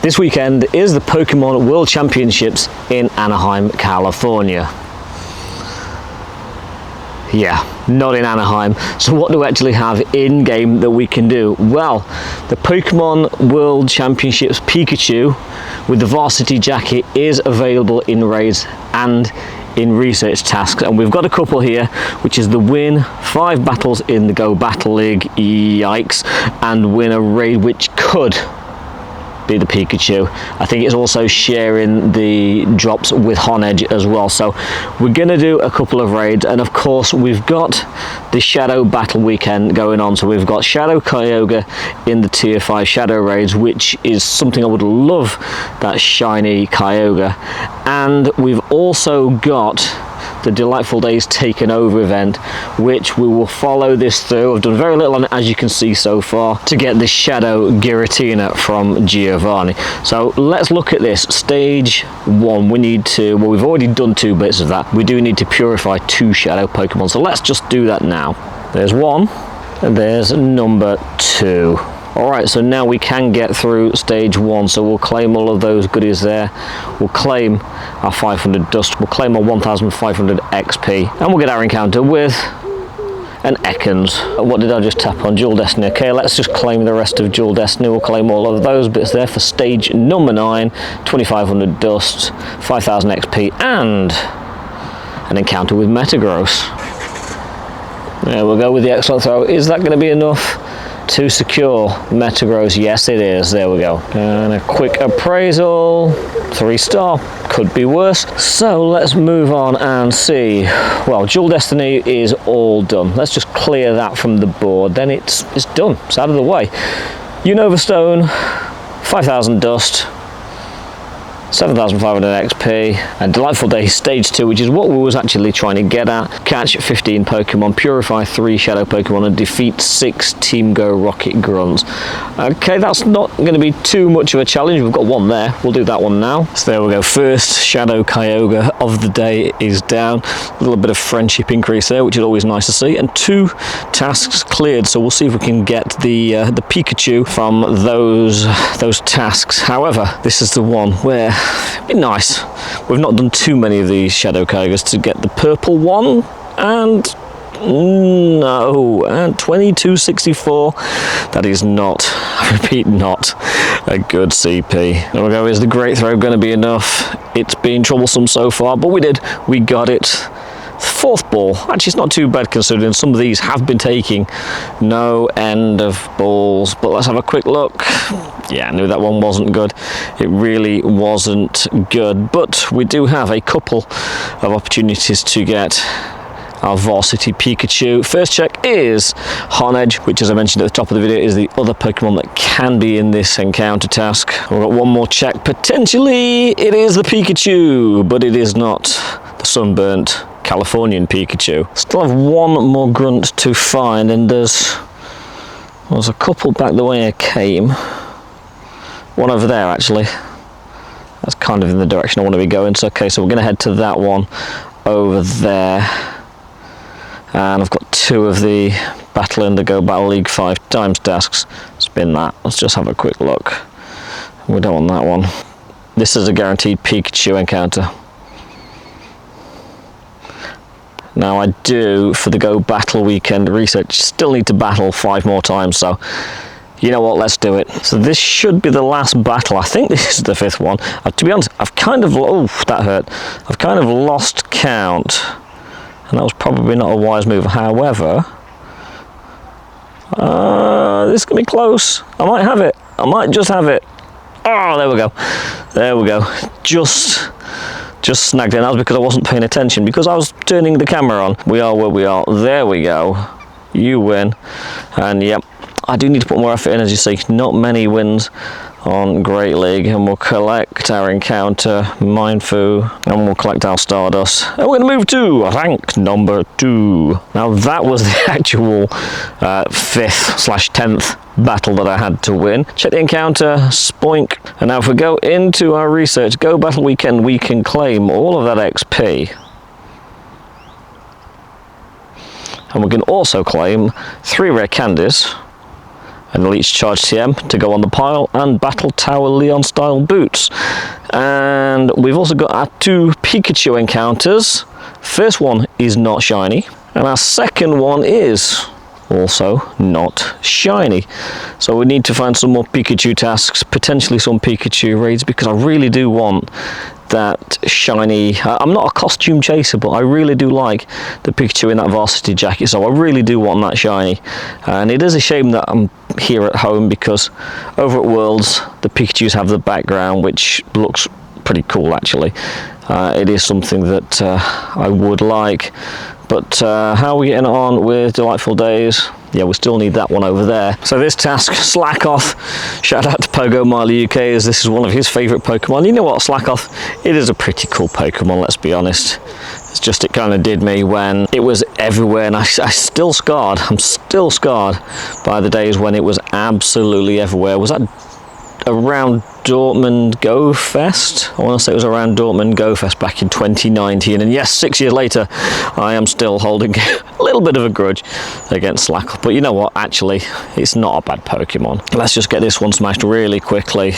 This weekend is the Pokemon World Championships in Anaheim, California. Yeah, not in Anaheim. So what do we actually have in-game that we can do? Well, the Pokemon World Championships Pikachu with the varsity jacket is available in raids and in research tasks, and we've got a couple here, which is the win 5 battles in the Go Battle League, yikes, and win a raid which could be the Pikachu. I think it's also sharing the drops with Honedge as well. So we're gonna do a couple of raids, and of course we've got the Shadow Battle weekend going on. So we've got Shadow Kyogre in the tier 5 Shadow raids, which is something I would love, that shiny Kyogre. And we've also got the Delightful Days Taken Over event, which we will follow this through. I've done very little on it, as you can see so far, to get this Shadow Giratina from Giovanni. So let's look at this. Stage 1, we need to, well, we've already done 2 bits of that. We do need to purify 2 Shadow Pokemon, so let's just do that now. There's 1, and there's number 2. Alright, so now we can get through stage 1, so we'll claim all of those goodies there. We'll claim our 500 dust, we'll claim our 1500 XP, and we'll get our encounter with an Ekans. What did I just tap on? Dual Destiny. Okay, let's just claim the rest of Dual Destiny. We'll claim all of those bits there for stage number 9, 2500 dust, 5000 XP, and an encounter with Metagross. There we'll go with the excellent throw. Is that going to be enough to secure Metagross? Yes, it is. There we go. And a quick appraisal. 3-star. Could be worse. So let's move on and see. Well, Dual Destiny is all done. Let's just clear that from the board. Then it's done. It's out of the way. Unova Stone, 5000 dust, 7500 XP, and Delightful Day Stage 2, which is what we was actually trying to get at. Catch 15 Pokemon, purify 3 Shadow Pokemon, and defeat 6 Team Go Rocket Grunts. Okay, that's not going to be too much of a challenge. We've got 1 there. We'll do that one now. So there we go. First Shadow Kyogre of the day is down. A little bit of friendship increase there, which is always nice to see. And 2 tasks cleared. So we'll see if we can get the Pikachu from those tasks. However, this is the one where it'd be nice. We've not done too many of these Shadow Kyogres to get the purple one, and no, and 2264. That is not, I repeat, not a good CP. There we go. Is the Great Throw going to be enough? It's been troublesome so far, but we got it. 4th ball. Actually, it's not too bad considering some of these have been taking no end of balls. But let's have a quick look. Yeah, I knew that one wasn't good. It really wasn't good. But we do have a couple of opportunities to get our Varsity Pikachu. First check is Honedge, which, as I mentioned at the top of the video, is the other Pokemon that can be in this encounter task. We've got 1 more check. Potentially it is the Pikachu, but it is not the sunburnt Californian Pikachu. Still have 1 more grunt to find, and there's a couple back the way I came. 1 over there, actually. That's kind of in the direction I want to be going. So okay, so we're going to head to that one over there. And I've got 2 of the Battle in the Go Battle League 5 times tasks. Spin that. Let's just have a quick look. We don't want that one. This is a guaranteed Pikachu encounter. Now I do, for the Go Battle weekend research, still need to battle 5 more times, so you know what, let's do it. So this should be the last battle. I think this is the 5th one. To be honest, I've kind of, oh, that hurt. I've kind of lost count, and that was probably not a wise move. However, this is going to be close. I might have it. I might just have it. Oh, there we go. There we go. Just snagged it. That was because I wasn't paying attention, because I was turning the camera on. We are where we are. There we go. You win. And yep, I do need to put more effort in, as you see. Not many wins on Great League. And we'll collect our encounter, Mindfu, and we'll collect our Stardust. And we're going to move to rank number 2. Now that was the actual 5th/10th battle that I had to win. Check the encounter, spoink. And now if we go into our research, Go Battle Weekend, we can claim all of that XP. And we can also claim 3 rare candies an Elite Charge TM to go on the pile, and Battle Tower Leon style boots. And we've also got our 2 Pikachu encounters. First one is not shiny, and our second one is also not shiny. So we need to find some more Pikachu tasks, potentially some Pikachu raids, because I really do want that shiny. I'm not a costume chaser, but I really do like the Pikachu in that varsity jacket, so I really do want that shiny. And it is a shame that I'm here at home, because over at Worlds the Pikachus have the background, which looks pretty cool actually. It is something that I would like. But how are we getting on with Delightful Days? Yeah, we still need that one over there. So this task, Slack Off. Shout out to Pogo Miley UK, as this is one of his favourite Pokemon. You know what, Slack Off, it is a pretty cool Pokemon, let's be honest. It's just, it kind of did me when it was everywhere, and I'm still scarred by the days when it was absolutely everywhere. Was that around Dortmund Go Fest? I want to say it was around Dortmund Go Fest back in 2019, and yes, 6 years later I am still holding a little bit of a grudge against Slack. But you know what, actually it's not a bad Pokemon. Let's just get this one smashed really quickly,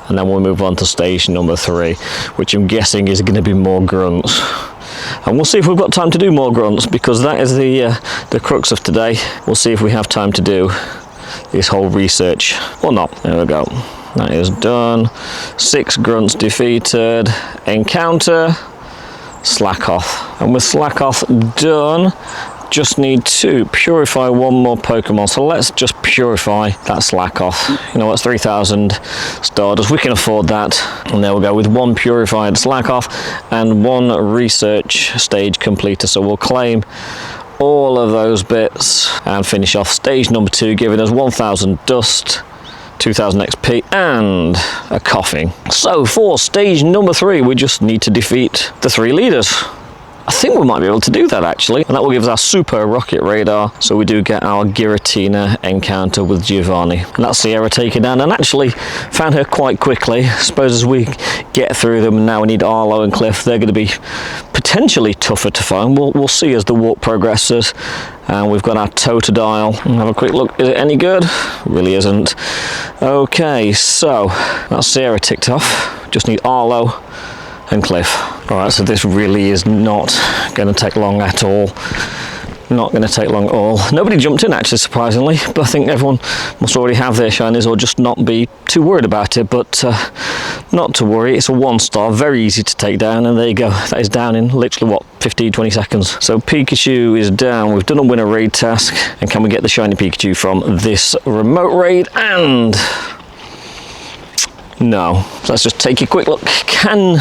and then we'll move on to stage number 3, which I'm guessing is going to be more grunts. And we'll see if we've got time to do more grunts, because that is the crux of today. We'll see if we have time to do this whole research or not. There we go, that is done. 6 grunts defeated. Encounter Slack Off, and with Slack Off done, just need to purify one more Pokemon. So let's just purify that Slack Off. You know what's 3,000 Stardust, we can afford that. And there we go, with 1 purified Slack Off and 1 research stage completer. So we'll claim all of those bits and finish off stage number 2, giving us 1,000 dust, 2,000 XP and a coughing. So for stage number 3, we just need to defeat the 3 leaders. I think we might be able to do that actually, and that will give us our super rocket radar, so we do get our Giratina encounter with Giovanni. And that's Sierra taken down, and actually found her quite quickly. I suppose as we get through them, now we need Arlo and Cliff. They're going to be potentially tougher to find. We'll see as the walk progresses. And we've got our Totodile. Have a quick look, is it any good? Really isn't. Okay, so that's Sierra ticked off. Just need Arlo and Cliff. Alright, so this really is not going to take long at all. Not going to take long at all. Nobody jumped in actually, surprisingly, but I think everyone must already have their shinies or just not be too worried about it. But not to worry, it's a 1-star, very easy to take down, and there you go. That is down in literally, what, 15-20 seconds. So Pikachu is down. We've done a winner raid task, and can we get the shiny Pikachu from this remote raid? And no. So let's just take a quick look. Can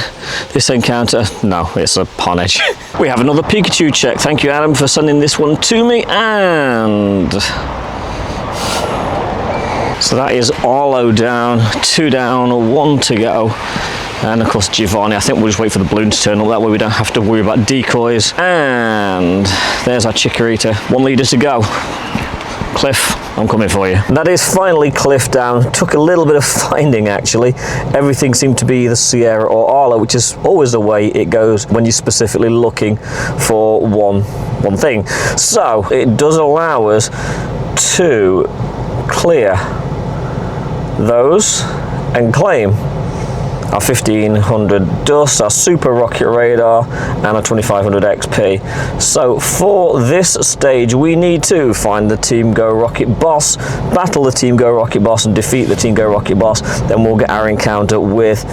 this encounter? No, it's a Ponage. We have another Pikachu check. Thank you, Adam, for sending this one to me. And so that is Arlo down, 2 down, 1 to go. And of course Giovanni. I think we'll just wait for the balloon to turn up, that way we don't have to worry about decoys. And there's our Chikorita. 1 leader to go. Cliff, I'm coming for you. That is finally Cliff down. Took a little bit of finding actually. Everything seemed to be either Sierra or Arlo, which is always the way it goes when you're specifically looking for one thing. So it does allow us to clear those and claim our 1500 dust, our super rocket radar, and our 2500 XP. So for this stage we need to find the Team Go Rocket boss, battle the Team Go Rocket boss, and defeat the Team Go Rocket boss. Then we'll get our encounter with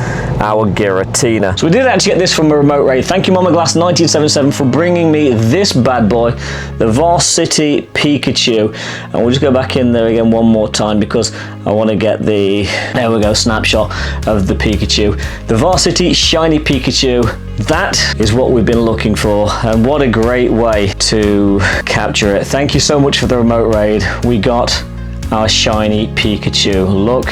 our Giratina. So we did actually get this from a remote raid. Thank you Mama Glass 1977 for bringing me this bad boy, the Varsity Pikachu. And we'll just go back in there again one more time because I want to get the, there we go, snapshot of the Pikachu. The Varsity Shiny Pikachu. That is what we've been looking for, and what a great way to capture it. Thank you so much for the remote raid. We got our shiny Pikachu. Look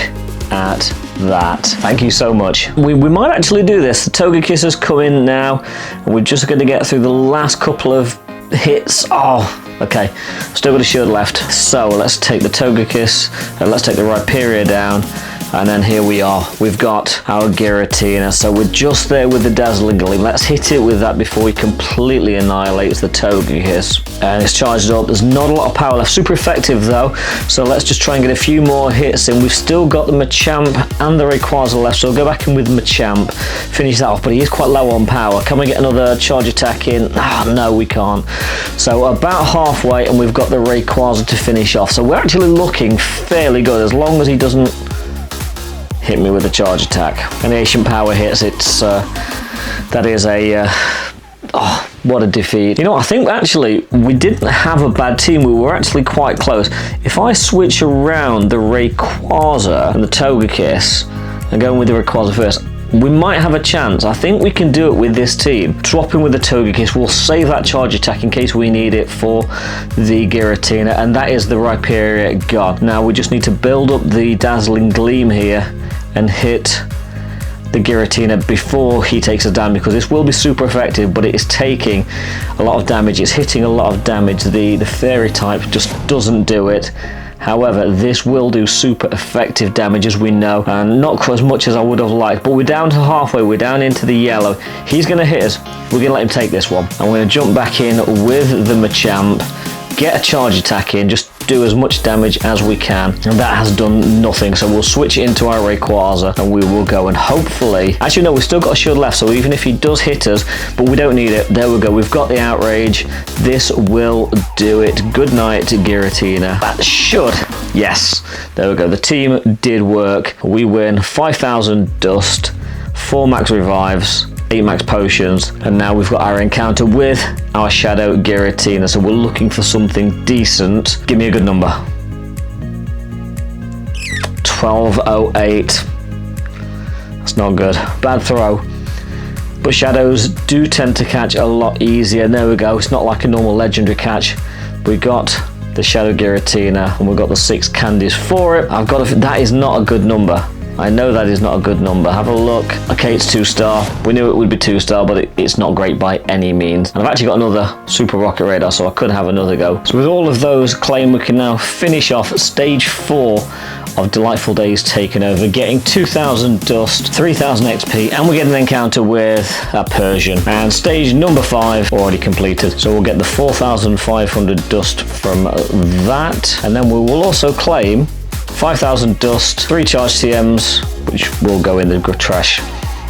at that. Thank you so much. We might actually do this. The Togekiss has come in now, and we're just going to get through the last couple of hits. Oh, okay. Still got a shield left. So let's take the Togekiss, let's take the Rhyperior down. And then here we are, we've got our Giratina. So we're just there with the Dazzling Gleam. Let's hit it with that before he completely annihilates the Togekiss. And it's charged up, there's not a lot of power left. Super effective though, so let's just try and get a few more hits in. We've still got the Machamp and the Rayquaza left, so we'll go back in with Machamp, finish that off, but he is quite low on power. Can we get another charge attack in? Oh, no, we can't. So about halfway, and we've got the Rayquaza to finish off. So we're actually looking fairly good, as long as he doesn't hit me with a charge attack. And the Ancient Power hits, it's that is a oh, what a defeat. You know, I think actually we didn't have a bad team. We were actually quite close. If I switch around the Rayquaza and the Togekiss and go in with the Rayquaza first, we might have a chance. I think we can do it with this team. Drop in with the Togekiss. We'll save that charge attack in case we need it for the Giratina, and that is the Rhyperior gone. Now we just need to build up the Dazzling Gleam here and hit the Giratina before he takes a damage, because this will be super effective, but it is taking a lot of damage. It's hitting a lot of damage. The Fairy type just doesn't do it. However, this will do super effective damage, as we know, and not as much as I would have liked, but we're down to halfway, we're down into the yellow. He's going to hit us, we're going to let him take this one. I'm going to jump back in with the Machamp, get a charge attack in, just do as much damage as we can, and that has done nothing. So we'll switch it into our Rayquaza and we will go, and hopefully, actually no, we've still got a shield left, so even if he does hit us, but we don't need it, there we go, we've got the Outrage, this will do it. Good night, Giratina. That should, yes, there we go, the team did work. We win 5,000 dust, 4 max revives, 8 max potions, and now we've got our encounter with our Shadow Giratina, so we're looking for something decent. Give me a good number. 1208. That's not good. Bad throw. But shadows do tend to catch a lot easier. There we go. It's not like a normal legendary catch. We got the Shadow Giratina and we've got the 6 candies for it. I've got that is not a good number. I know that is not a good number. Have a look. Okay, it's 2-star. We knew it would be 2-star, but it's not great by any means. And I've actually got another Super Rocket Radar, so I could have another go. So with all of those claimed, we can now finish off stage 4 of Delightful Days taken over, getting 2,000 dust, 3,000 XP, and we get an encounter with a Persian. And stage number 5 already completed, so we'll get the 4,500 dust from that, and then we will also claim 5,000 dust, 3 charge TMs, which will go in the trash,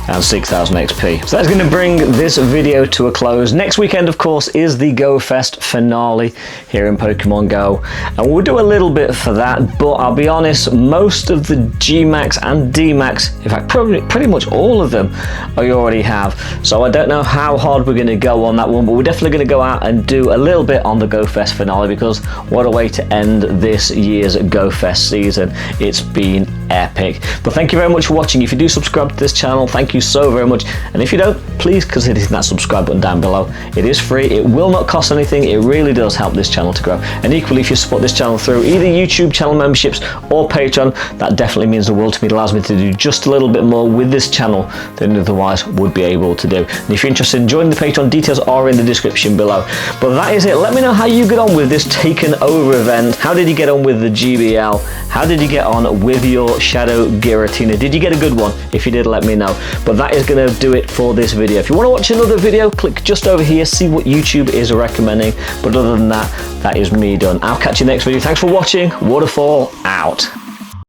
and 6,000 XP. So that's going to bring this video to a close. Next weekend, of course, is the Go Fest finale here in Pokemon Go, and we'll do a little bit for that, but I'll be honest, most of the G-Max and D-Max, in fact pretty much all of them, I already have, so I don't know how hard we're going to go on that one, but we're definitely going to go out and do a little bit on the Go Fest finale, because what a way to end this year's Go Fest season. It's been epic. But thank you very much for watching. If you do subscribe to this channel, thank you so very much, and if you don't, please consider hitting that subscribe button down below. It is free, it will not cost anything, it really does help this channel to grow. And equally, if you support this channel through either YouTube channel memberships or Patreon, that definitely means the world to me. It allows me to do just a little bit more with this channel than otherwise would be able to do. And if you're interested in joining the Patreon, details are in the description below. But that is it. Let me know how you get on with this taken over event. How did you get on with the GBL? How did you get on with your Shadow Giratina? Did you get a good one? If you did, let me know. But that is going to do it for this video. If you want to watch another video, click just over here, see what YouTube is recommending. But other than that, that is me done. I'll catch you next video. Thanks for watching. Waterfall out.